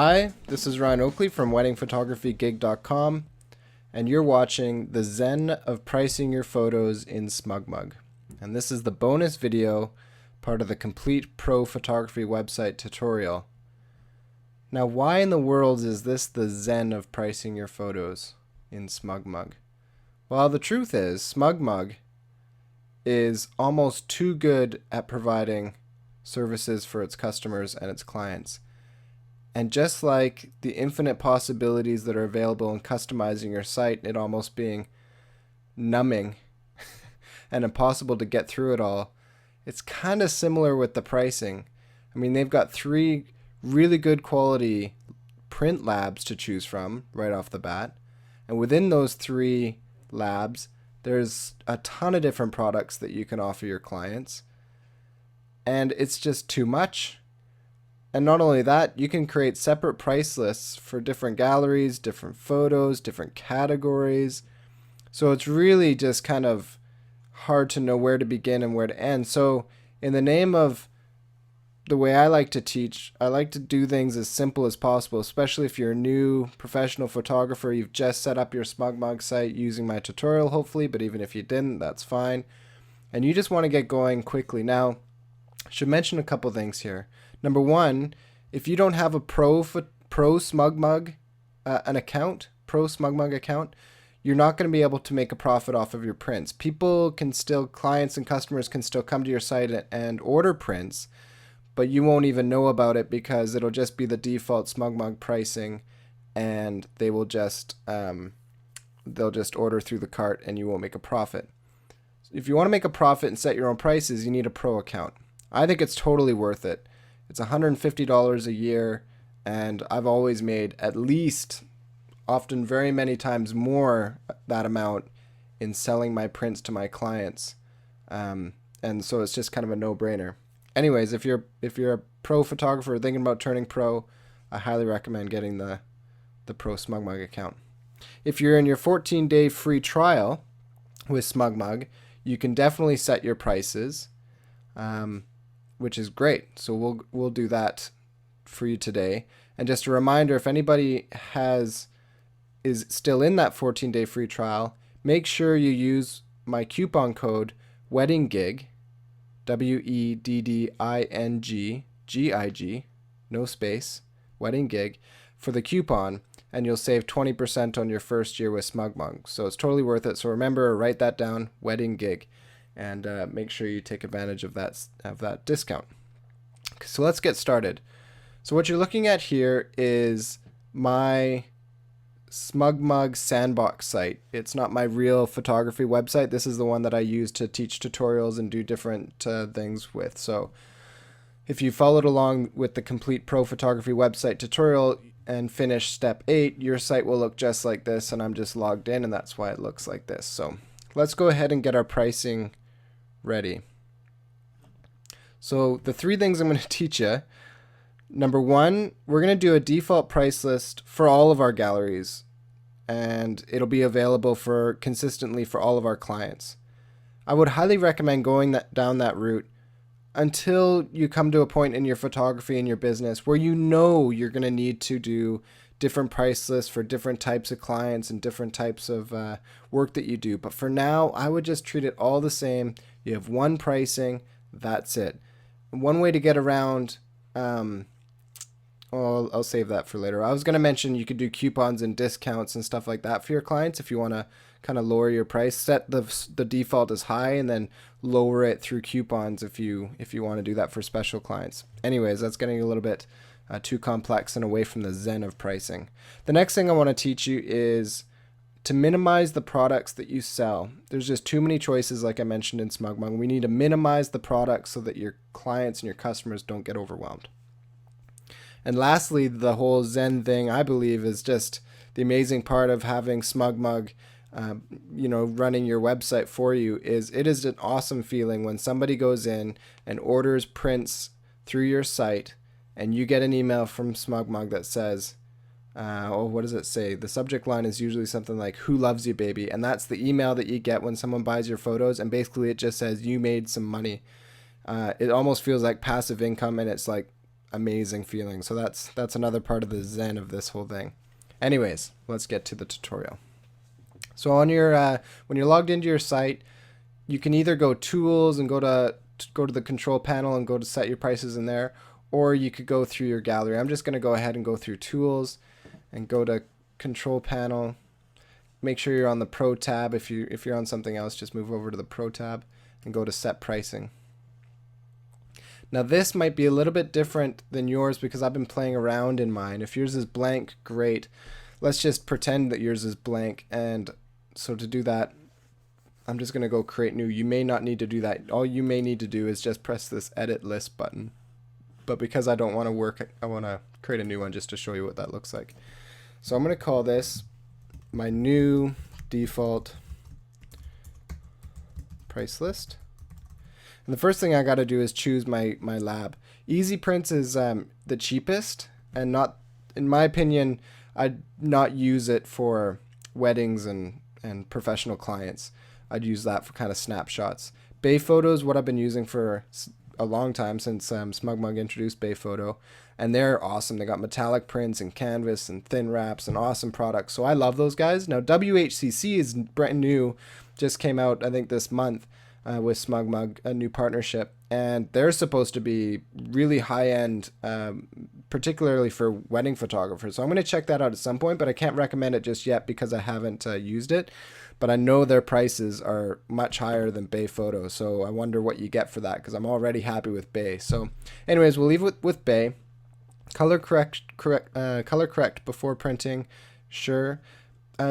Hi, this is Ryan Oakley from weddingphotographygig.com, and you're watching the Zen of pricing your photos in SmugMug. And this is the bonus video, part of the complete pro photography website tutorial. Now, why in the world is this the Zen of pricing your photos in SmugMug? Well, the truth is, SmugMug is almost too good at providing services for its customers and its clients. And just like the infinite possibilities that are available in customizing your site, it almost being numbing and impossible to get through it all, it's kind of similar with the pricing. I mean, they've got 3 really good quality print labs to choose from right off the bat. And within those 3 labs, there's a ton of different products that you can offer your clients. And it's just too much. And not only that, you can create separate price lists for different galleries, different photos, different categories. So it's really just kind of hard to know where to begin and where to end. So in the name of the way I like to teach, I like to do things as simple as possible, especially if you're a new professional photographer. You've just set up your SmugMug site using my tutorial, hopefully, but even if you didn't, that's fine. And you just want to get going quickly. Now, I should mention a couple things here. Number one, if you don't have a pro SmugMug account, you're not going to be able to make a profit off of your prints. Clients and customers can still come to your site and order prints, but you won't even know about it because it'll just be the default SmugMug pricing, and they'll just order through the cart and you won't make a profit. If you want to make a profit and set your own prices, you need a pro account. I think it's totally worth it. It's $150 a year, and I've always made at least, often very many times more, that amount in selling my prints to my clients. And so it's just kind of a no-brainer. Anyways, if you're a pro photographer thinking about turning pro, I highly recommend getting the pro SmugMug account. If you're in your 14-day free trial with SmugMug, you can definitely set your prices. Which is great. So we'll do that for you today. And just a reminder, if anybody is still in that 14-day free trial, make sure you use my coupon code WEDDINGGIG, WEDDINGGIG, no space, WEDDINGGIG, for the coupon, and you'll save 20% on your first year with SmugMug. So it's totally worth it. So remember, write that down, WEDDINGGIG. And make sure you take advantage of that discount. So let's get started. So what you're looking at here is my SmugMug sandbox site. It's not my real photography website. This is the one that I use to teach tutorials and do different things with. So if you followed along with the complete pro photography website tutorial and finish step 8, your site will look just like this, and I'm just logged in, and that's why it looks like this. So let's go ahead and get our pricing ready. So the 3 things I'm going to teach you. Number 1, we're going to do a default price list for all of our galleries, and it'll be available consistently for all of our clients. I would highly recommend going down that route until you come to a point in your photography and your business where you know you're going to need to do different price lists for different types of clients and different types of work that you do. But for now, I would just treat it all the same. You have one pricing, that's it. One way to get around, I'll save that for later. I was going to mention you could do coupons and discounts and stuff like that for your clients if you want to kind of lower your price. Set the default as high and then lower it through coupons if you want to do that for special clients. Anyways, that's getting a little bit too complex and away from the Zen of pricing. The next thing I want to teach you is to minimize the products that you sell. There's just too many choices, like I mentioned in SmugMug. We need to minimize the products so that your clients and your customers don't get overwhelmed. And lastly, the whole Zen thing, I believe, is just the amazing part of having SmugMug running your website for you. It is an awesome feeling when somebody goes in and orders prints through your site, and you get an email from SmugMug that says, what does it say? The subject line is usually something like, "Who loves you, baby?" And that's the email that you get when someone buys your photos, and basically it just says you made some money. It almost feels like passive income, and it's like amazing feeling. So that's another part of the zen of this whole thing. Anyways, let's get to the tutorial. So on your when you're logged into your site, you can either go tools and go to the control panel and go to set your prices in there, or you could go through your gallery. I'm just going to go ahead and go through tools and go to control panel. Make sure you're on the Pro tab. If you're on something else, just move over to the Pro tab and go to set pricing. Now this might be a little bit different than yours because I've been playing around in mine. If yours is blank, great. Let's just pretend that yours is blank, and so to do that, I'm just going to go create new. You may not need to do that. All you may need to do is just press this edit list button. But because I don't want to work, I want to create a new one just to show you what that looks like. So I'm going to call this my new default price list. And the first thing I got to do is choose my lab. Easy Prints is the cheapest, and not, in my opinion, I'd not use it for weddings and professional clients. I'd use that for kind of snapshots. Bay Photo is what I've been using for a long time, since SmugMug introduced Bay Photo, and they're awesome. They got metallic prints and canvas and thin wraps and awesome products. So I love those guys. Now WHCC is brand new, just came out I think this month with SmugMug, a new partnership, and they're supposed to be really high-end, particularly for wedding photographers. So I'm going to check that out at some point, but I can't recommend it just yet because I haven't used it. But I know their prices are much higher than Bay Photo, so I wonder what you get for that, because I'm already happy with Bay. So anyways, we'll leave it with Bay. Color correct before printing, sure.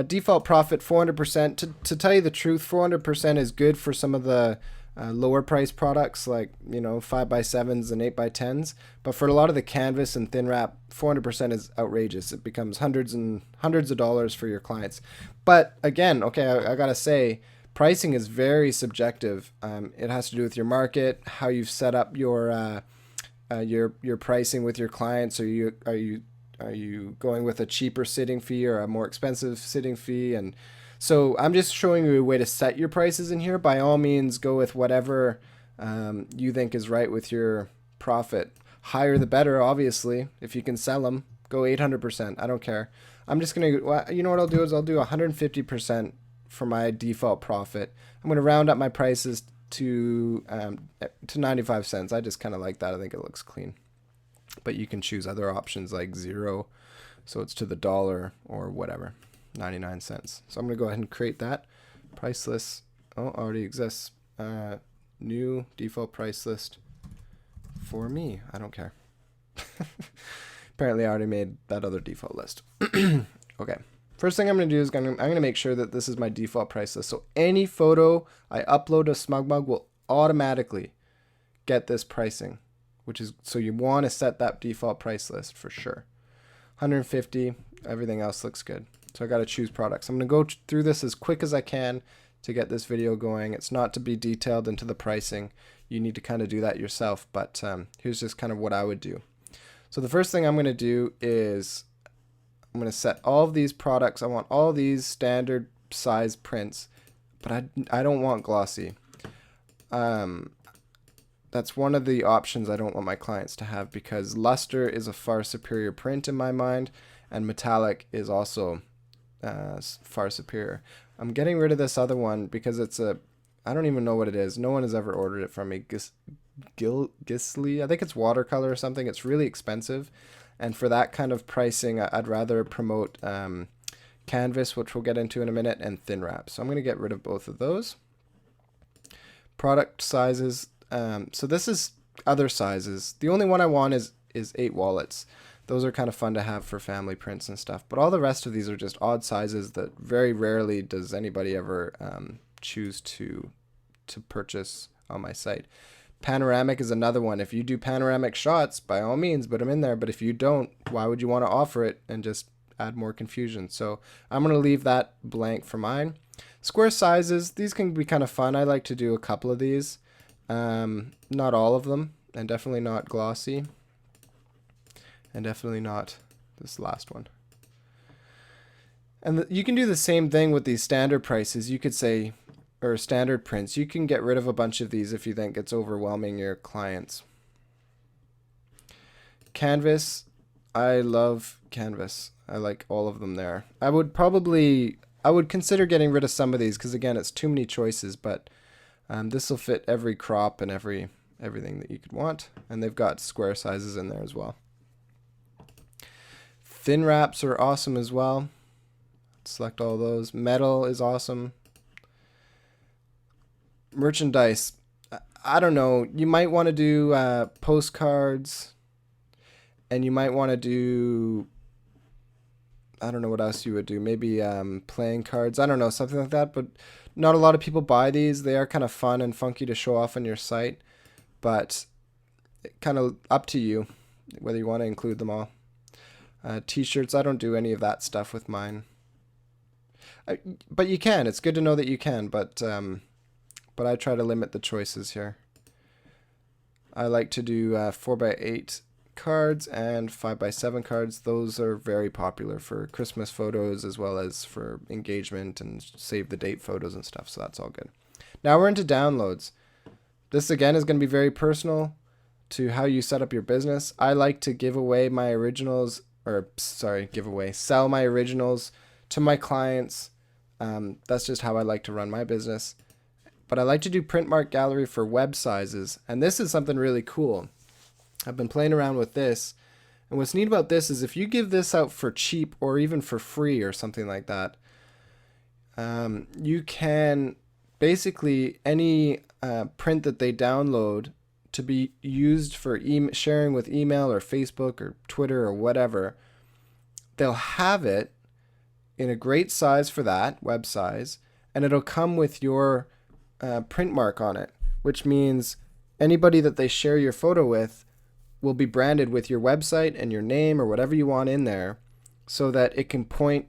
Default profit 400%. To tell you the truth, 400% is good for some of the lower price products, like 5x7s and 8x10s. But for a lot of the canvas and thin wrap, 400% is outrageous. It becomes hundreds of dollars for your clients. But again, okay, I gotta say, pricing is very subjective. It has to do with your market, how you've set up your pricing with your clients. Are you going with a cheaper sitting fee or a more expensive sitting fee? And so I'm just showing you a way to set your prices in here. By all means, go with whatever you think is right with your profit. Higher the better, obviously. If you can sell them, go 800%. I don't care. I'm just going to, you know what I'll do is I'll do 150% for my default profit. I'm going to round up my prices to 95 cents. I just kind of like that. I think it looks clean. But you can choose other options like 0, so it's to the dollar, or whatever, 99 cents. So I'm going to go ahead and create that. Price list, already exists. New default price list for me. I don't care. Apparently I already made that other default list. Okay. First thing I'm going to do is I'm going to make sure that this is my default price list. So any photo I upload to SmugMug will automatically get this pricing, which is, so you want to set that default price list for sure. 150, everything else looks good. So I got to choose products. I'm going to go through this as quick as I can to get this video going. It's not to be detailed into the pricing. You need to kind of do that yourself, but here's just kind of what I would do. So the first thing I'm going to do is I'm going to set all of these products. I want all these standard size prints, but I don't want glossy. That's one of the options I don't want my clients to have, because luster is a far superior print in my mind, and metallic is also far superior. I'm getting rid of this other one because it's I don't even know what it is. No one has ever ordered it from me. Gisli, I think it's watercolor or something. It's really expensive, and for that kind of pricing, I'd rather promote canvas, which we'll get into in a minute, and thin wrap. So I'm going to get rid of both of those. Product sizes. So this is other sizes. The only one I want is 8 wallets. Those are kind of fun to have for family prints and stuff. But all the rest of these are just odd sizes that very rarely does anybody ever choose to purchase on my site. Panoramic is another one. If you do panoramic shots, by all means, put them in there. But if you don't, why would you want to offer it and just add more confusion? So I'm going to leave that blank for mine. Square sizes, these can be kind of fun. I like to do a couple of these. Not all of them, and definitely not glossy, and definitely not this last one. And you can do the same thing with these standard prices. You could say, or standard prints, you can get rid of a bunch of these if you think it's overwhelming your clients. Canvas, I love Canvas. I like all of them there. I would consider getting rid of some of these because again, it's too many choices, but this will fit every crop and everything that you could want. And they've got square sizes in there as well. Thin wraps are awesome as well. Select all those. Metal is awesome. Merchandise. I don't know. You might want to do postcards. And you might want to do, I don't know what else you would do. Maybe playing cards. I don't know, something like that. But not a lot of people buy these. They are kind of fun and funky to show off on your site. But kind of up to you whether you want to include them all. T-shirts, I don't do any of that stuff with mine. But you can. It's good to know that you can. But I try to limit the choices here. I like to do 4x8 cards and 5x7 cards. Those are very popular for Christmas photos as well as for engagement and save the date photos and stuff. So that's all good. Now we're into downloads. This again is going to be very personal to how you set up your business. I like to give away my originals. Sell my originals to my clients. That's just how I like to run my business. But I like to do print mark gallery for web sizes. And this is something really cool. I've been playing around with this. And what's neat about this is if you give this out for cheap or even for free or something like that, you can basically any print that they download to be used for sharing with email or Facebook or Twitter or whatever, they'll have it in a great size for that, web size, and it'll come with your print mark on it, which means anybody that they share your photo with will be branded with your website and your name or whatever you want in there so that it can point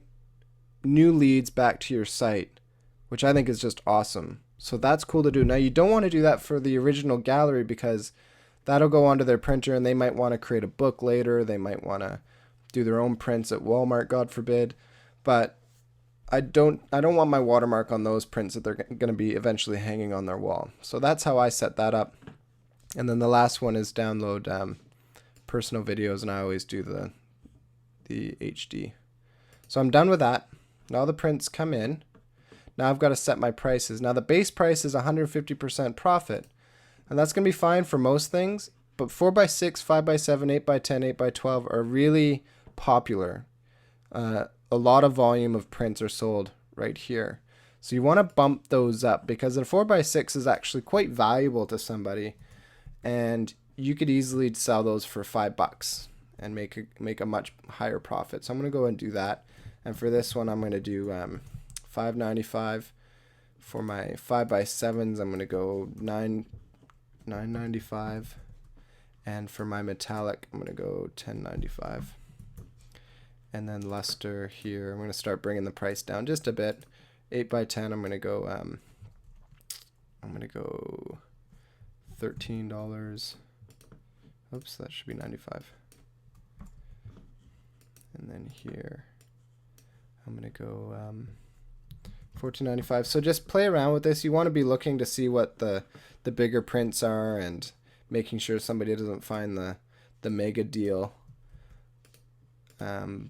new leads back to your site, which I think is just awesome. So that's cool to do. Now you don't want to do that for the original gallery because that'll go onto their printer and they might want to create a book later. They might want to do their own prints at Walmart, God forbid. But I don't want my watermark on those prints that they're going to be eventually hanging on their wall. So that's how I set that up. And then the last one is download personal videos, and I always do the HD. So I'm done with that. Now the prints come in. Now I've got to set my prices. Now the base price is 150% profit, and that's going to be fine for most things, but 4x6, 5x7, 8x10, 8x12 are really popular. A lot of volume of prints are sold right here. So you want to bump those up because a 4x6 is actually quite valuable to somebody, and you could easily sell those for $5 and make a much higher profit. So I'm going to go and do that. And for this one, I'm going to do $5.95. For my 5x7s, I'm going to go $9.95. And for my metallic, I'm going to go $10.95. And then luster here, I'm going to start bringing the price down just a bit. 8x10, I'm going to go $13. Oops, that should be 95. And then here, I'm going to go $14.95. So just play around with this. You want to be looking to see what the bigger prints are and making sure somebody doesn't find the mega deal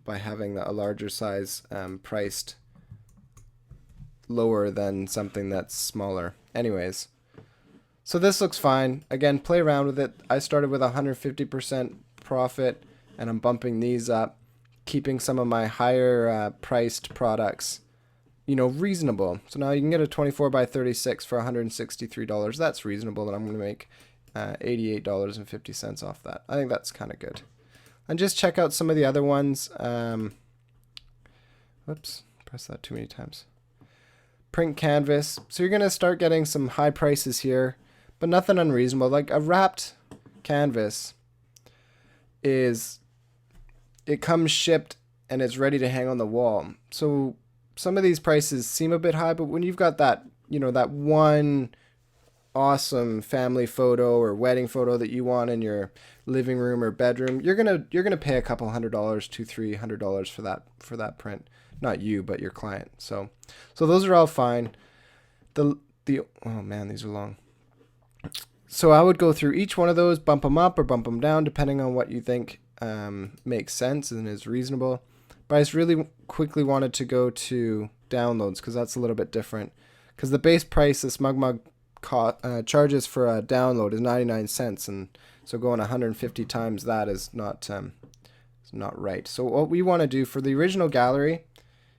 by having a larger size priced lower than something that's smaller. Anyways, so this looks fine. Again, play around with it. I started with 150% profit, and I'm bumping these up, keeping some of my higher priced products, reasonable. So now you can get a 24x36 for $163. That's reasonable, and I'm going to make $88.50 off that. I think that's kind of good. And just check out some of the other ones. Whoops, pressed that too many times. Print canvas. So you're going to start getting some high prices here, but nothing unreasonable. Like a wrapped canvas it comes shipped and it's ready to hang on the wall. So some of these prices seem a bit high, but when you've got that, that one awesome family photo or wedding photo that you want in your living room or bedroom, you're gonna pay a couple $100, $200-300 for that print. Not you, but your client. So those are all fine. Oh man, these are long. So I would go through each one of those, bump them up or bump them down, depending on what you think makes sense and is reasonable. But I just really quickly wanted to go to downloads because that's a little bit different. Because the base price the SmugMug charges for a download is 99 cents, and so going 150 times that is not right. So what we want to do for the original gallery,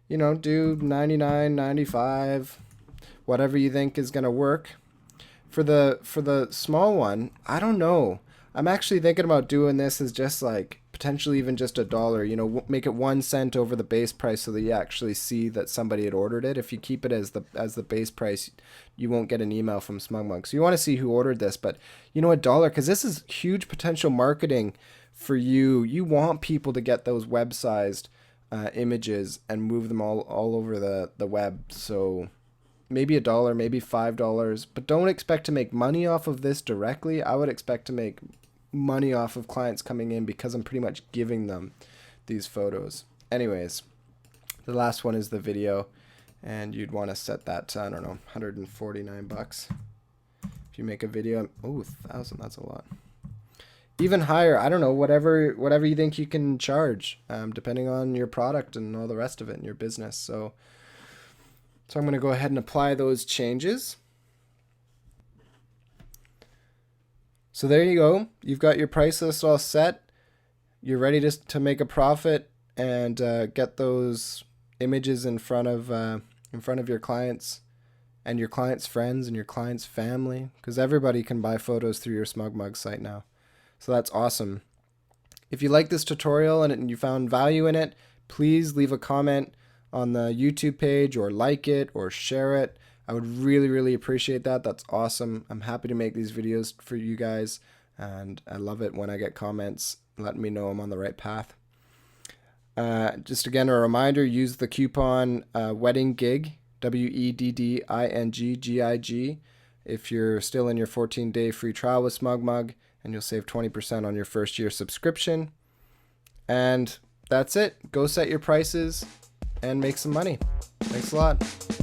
you know, do 99, 95, whatever you think is going to work. For the small one, I don't know. I'm actually thinking about doing this as just like potentially even just $1, you know, make it 1 cent over the base price so that you actually see that somebody had ordered it. If you keep it as the base price, you won't get an email from SmugMug. So you want to see who ordered this, but you know, $1, because this is huge potential marketing for you. You want people to get those web-sized images and move them all over the web. So maybe $1, maybe $5, but don't expect to make money off of this directly. I would expect to make money off of clients coming in because I'm pretty much giving them these photos. Anyways, the last one is the video, and you'd want to set that to, I don't know, 149 bucks. If you make a video, oh, 1,000, that's a lot. Even higher, I don't know, whatever you think you can charge, depending on your product and all the rest of it in your business. So I'm going to go ahead and apply those changes. So there you go. You've got your price list all set. You're ready to make a profit and get those images in front of your clients and your clients' friends and your clients' family, because everybody can buy photos through your SmugMug site now. So that's awesome. If you like this tutorial and you found value in it, please leave a comment on the YouTube page or like it or share it. I would really, really appreciate that. That's awesome. I'm happy to make these videos for you guys, and I love it when I get comments letting me know I'm on the right path. Just again, a reminder, use the coupon WeddingGig, WEDDINGGIG, if you're still in your 14-day free trial with SmugMug, and you'll save 20% on your first year subscription. And that's it. Go set your prices and make some money. Thanks a lot.